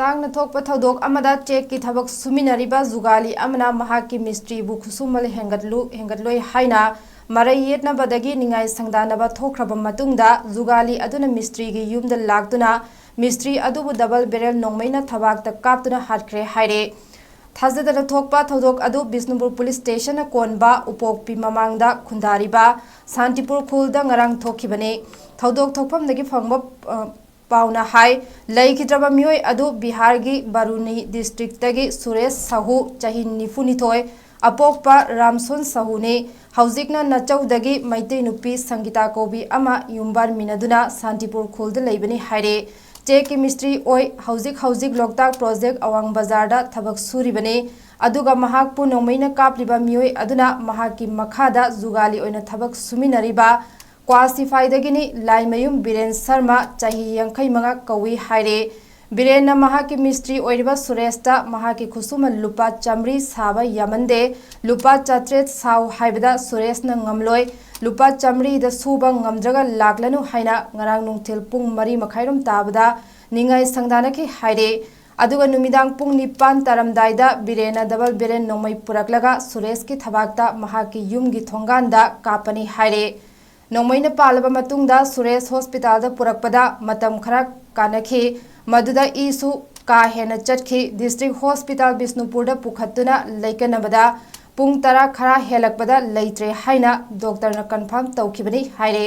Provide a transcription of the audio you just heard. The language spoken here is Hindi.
तांग थोप थौदोक अमदा चेक की थबक सुमिनरिबा जुगाली अमना महाकी मिस्ट्री बु खुसुमल हेंगतलोय हाइना मरई येतनबदगी निंगाई संगदानबा थोख्रब मतुंगदा जुगाली अदुना मिस्ट्री गी युमदा लागतुना मिस्ट्री अदुबु डबल बेरल नोंमैना थबाकता कापतुना हाटख्रे हाइरे थाजदना थोकपा थौदोक अदु बिष्णुपुर पुलिस स्टेशन कोनबा उपोकपी ममांगदा खुंदारिबा शांतिपुर खुलदा ngarang थोखिबने थौदोक थोकफमदगी फंगबा पाउना हाई लैखिद्रबा मियोय अदु बिहार की बारुनी डिस्ट्रिक्ट की सुरेश साहू चाही निफुनिथोय अपोकपा रामसोन साहू ने हौजिकना नचौदगी मैते नुपी संगीता कोबी अमा युम्बार मिनदुना शांतिपुर खुलद लैबनी हाइरे चेक की मिस्ट्री ओय हौजिक लोकताक प्रोजेक्ट अवांग बाजारदा थबक सूरीबने अदुगा महाकपु नोंमैना कापलिबा मियोय अदुना महाकी मखादा जुगाली ओइना थबक सुमिनरिबा क्वासिफाइदगिनी लाइमयुम बीरेन शर्मा चाही यंखै मंगा कौई हाइरे बीरेन महाकी मिस्ट्री ओइरिबा सुरेशता महाकी खुसुम लुपा चमरी साबा यामंदे लुपा चात्रेत साउ हाइबदा सुरेशना ngamloi लुपा चमरी द सुबा ngamdraga लाक्लनु हाइना ngarang nungthil pung 3 मखाइरम ताबदा निंगाई संगदानकी हाइरे अदुगा नुमिदांग पुंग 9 तारमदाइदा बीरेना डबल बीरेन नोंमै पुरकलगा सुरेश की थबाकता महाकी युमगी थोंगानदा कापनी हाइरे नोंमैना पालबा मतुंगदा सुरेश हॉस्पिटल पुरकपदा मतम खरा कानखी मदुदा इसु का हेना चटखी डिस्ट्रिक्ट हॉस्पिटल बिष्णुपुर पुखत्तुना लैकनबदा पुंग 10 खरा हेलकपदा लैत्रे हाइना डॉक्टर कन्फर्म तौखिबनी हाइरे।